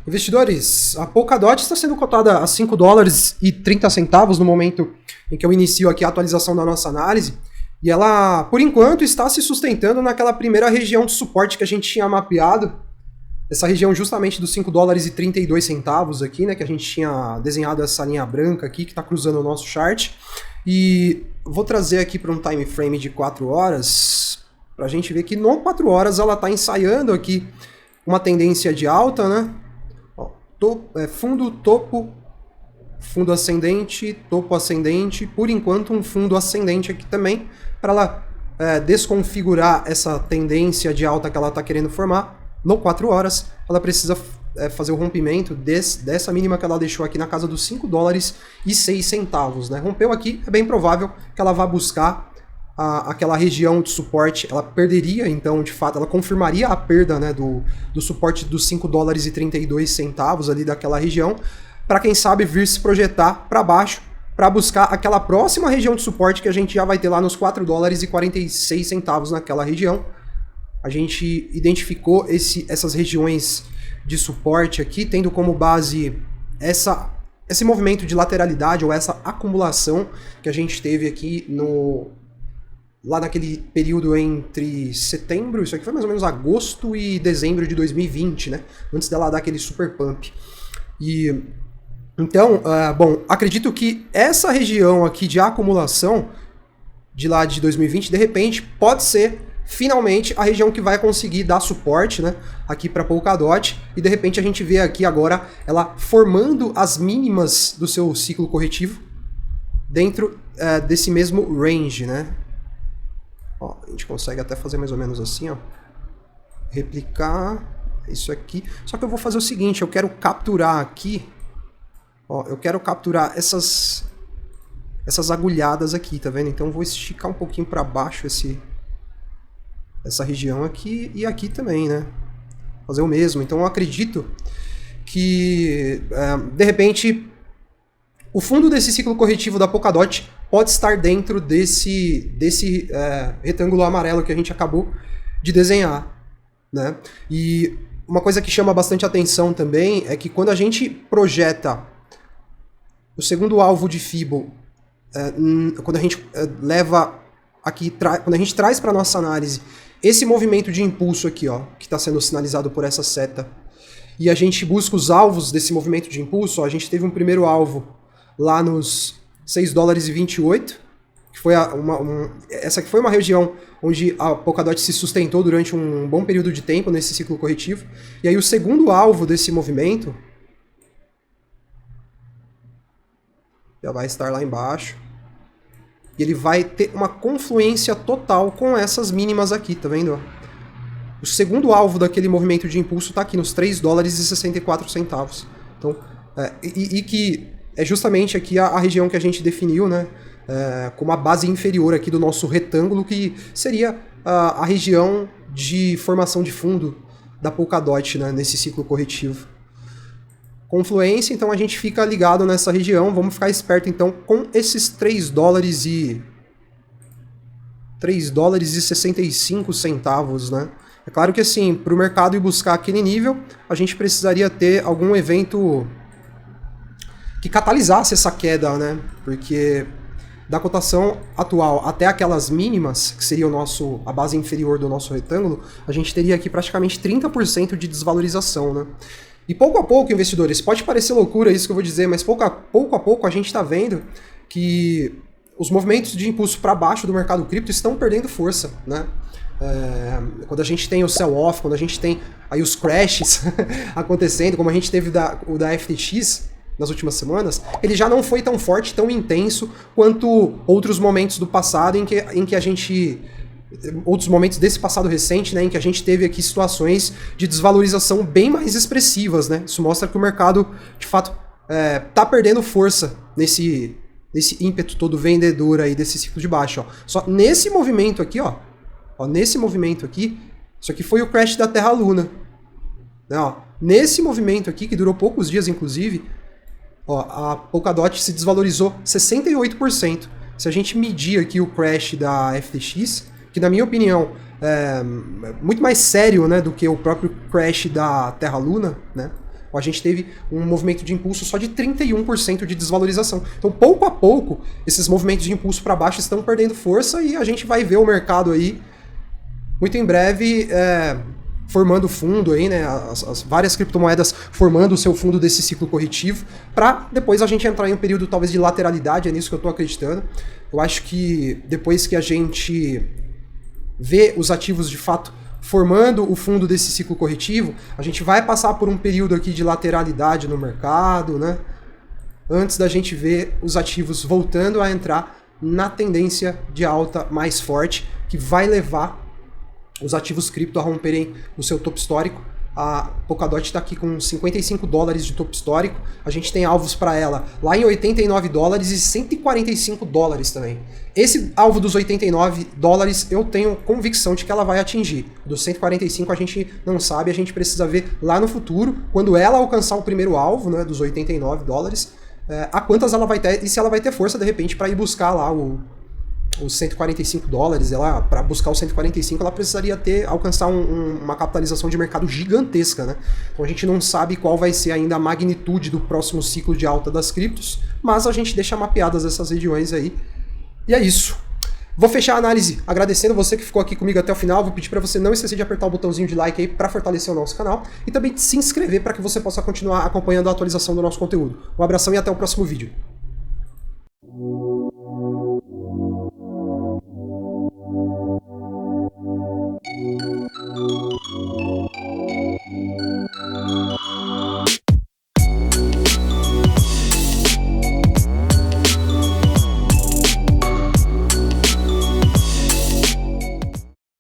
Investidores, a Polkadot está sendo cotada a 5 dólares e 30 centavos no momento em que eu inicio aqui a atualização da nossa análise. E ela, por enquanto, está se sustentando naquela primeira região de suporte que a gente tinha mapeado. Essa região justamente dos 5 dólares e 32 centavos aqui, né? Que a gente tinha desenhado essa linha branca aqui que está cruzando o nosso chart. E vou trazer aqui para um time frame de 4 horas, para a gente ver que no 4 horas ela está ensaiando aqui uma tendência de alta, né? Fundo, topo, fundo ascendente, topo ascendente, por enquanto um fundo ascendente aqui também, para ela desconfigurar essa tendência de alta que ela está querendo formar. No 4 horas, ela precisa fazer o rompimento dessa mínima que ela deixou aqui na casa dos 5 dólares e 6 centavos. Né? Rompeu aqui, é bem provável que ela vá buscar aquela região de suporte. Ela perderia, então, de fato, ela confirmaria a perda, né, do suporte dos 5 dólares e 32 centavos ali daquela região, para quem sabe vir se projetar para baixo, para buscar aquela próxima região de suporte que a gente já vai ter lá nos 4 dólares e 46 centavos naquela região. A gente identificou essas regiões de suporte aqui, tendo como base esse movimento de lateralidade ou essa acumulação que a gente teve aqui lá naquele período entre setembro, isso aqui foi mais ou menos agosto e dezembro de 2020, né? Antes dela dar aquele super pump. E então, bom, acredito que essa região aqui de acumulação de lá de 2020, de repente, pode ser finalmente a região que vai conseguir dar suporte, né, aqui para Polkadot, e de repente a gente vê aqui agora ela formando as mínimas do seu ciclo corretivo dentro desse mesmo range, né? Ó, a gente consegue até fazer mais ou menos assim, ó. Replicar isso aqui. Só que eu vou fazer o seguinte, eu quero capturar aqui, ó, eu quero capturar essas agulhadas aqui, tá vendo? Então eu vou esticar um pouquinho para baixo essa região aqui e aqui também, né? Fazer o mesmo. Então eu acredito que, de repente, o fundo desse ciclo corretivo da Polkadot pode estar dentro desse retângulo amarelo que a gente acabou de desenhar, né? E uma coisa que chama bastante atenção também é que quando a gente projeta o segundo alvo de Fibonacci, quando a gente leva aqui, quando a gente traz para nossa análise esse movimento de impulso aqui, ó, que está sendo sinalizado por essa seta, e a gente busca os alvos desse movimento de impulso, ó, a gente teve um primeiro alvo lá nos 6 dólares e 28, que foi essa aqui foi uma região onde a Polkadot se sustentou durante um bom período de tempo nesse ciclo corretivo. E aí o segundo alvo desse movimento já vai estar lá embaixo. E ele vai ter uma confluência total com essas mínimas aqui, tá vendo? O segundo alvo daquele movimento de impulso está aqui nos 3 dólares e 64 centavos. Então, que é justamente aqui a região que a gente definiu, né, como a base inferior aqui do nosso retângulo, que seria a região de formação de fundo da Polkadot, né, nesse ciclo corretivo. Confluência, então a gente fica ligado nessa região, vamos ficar esperto então com esses 3 dólares e 65 centavos, né? É claro que assim, para o mercado ir buscar aquele nível, a gente precisaria ter algum evento que catalisasse essa queda, né? Porque da cotação atual até aquelas mínimas, que seria a base inferior do nosso retângulo, a gente teria aqui praticamente 30% de desvalorização, né? E pouco a pouco, investidores, pode parecer loucura isso que eu vou dizer, mas pouco a pouco a gente está vendo que os movimentos de impulso para baixo do mercado cripto estão perdendo força, né? Quando a gente tem o sell-off, quando a gente tem aí os crashes acontecendo, como a gente teve o da FTX nas últimas semanas, ele já não foi tão forte, tão intenso quanto outros momentos do passado em que a gente... outros momentos desse passado recente, né, em que a gente teve aqui situações de desvalorização bem mais expressivas, né? Isso mostra que o mercado, de fato, tá perdendo força nesse ímpeto todo vendedor aí desse ciclo de baixa, ó. Só nesse movimento aqui, ó, nesse movimento aqui, isso aqui foi o crash da Terra Luna, né, ó. Nesse movimento aqui, que durou poucos dias, inclusive, ó, a Polkadot se desvalorizou 68%. Se a gente medir aqui o crash da FTX, que na minha opinião é muito mais sério, né, do que o próprio crash da Terra Luna, né? a gente teve um movimento de impulso só de 31% de desvalorização. Então, pouco a pouco, esses movimentos de impulso para baixo estão perdendo força e a gente vai ver o mercado aí, muito em breve, formando fundo aí, né, as várias criptomoedas formando o seu fundo desse ciclo corretivo, para depois a gente entrar em um período talvez de lateralidade, é nisso que eu estou acreditando. Eu acho que depois que a gente vê os ativos de fato formando o fundo desse ciclo corretivo, a gente vai passar por um período aqui de lateralidade no mercado, né, antes da gente ver os ativos voltando a entrar na tendência de alta mais forte, que vai levar os ativos cripto a romperem o seu topo histórico. A Polkadot está aqui com 55 dólares de topo histórico. A gente tem alvos para ela lá em 89 dólares e 145 dólares também. Esse alvo dos 89 dólares eu tenho convicção de que ela vai atingir. Dos 145 a gente não sabe, a gente precisa ver lá no futuro, quando ela alcançar o primeiro alvo, né, dos 89 dólares, a quantas ela vai ter e se ela vai ter força de repente para ir buscar lá os 145 dólares, para buscar os 145 ela precisaria alcançar uma capitalização de mercado gigantesca, né? Então a gente não sabe qual vai ser ainda a magnitude do próximo ciclo de alta das criptos, mas a gente deixa mapeadas essas regiões aí. E é isso. Vou fechar a análise agradecendo você que ficou aqui comigo até o final. Vou pedir para você não esquecer de apertar o botãozinho de like aí para fortalecer o nosso canal e também de se inscrever para que você possa continuar acompanhando a atualização do nosso conteúdo. Um abração e até o próximo vídeo.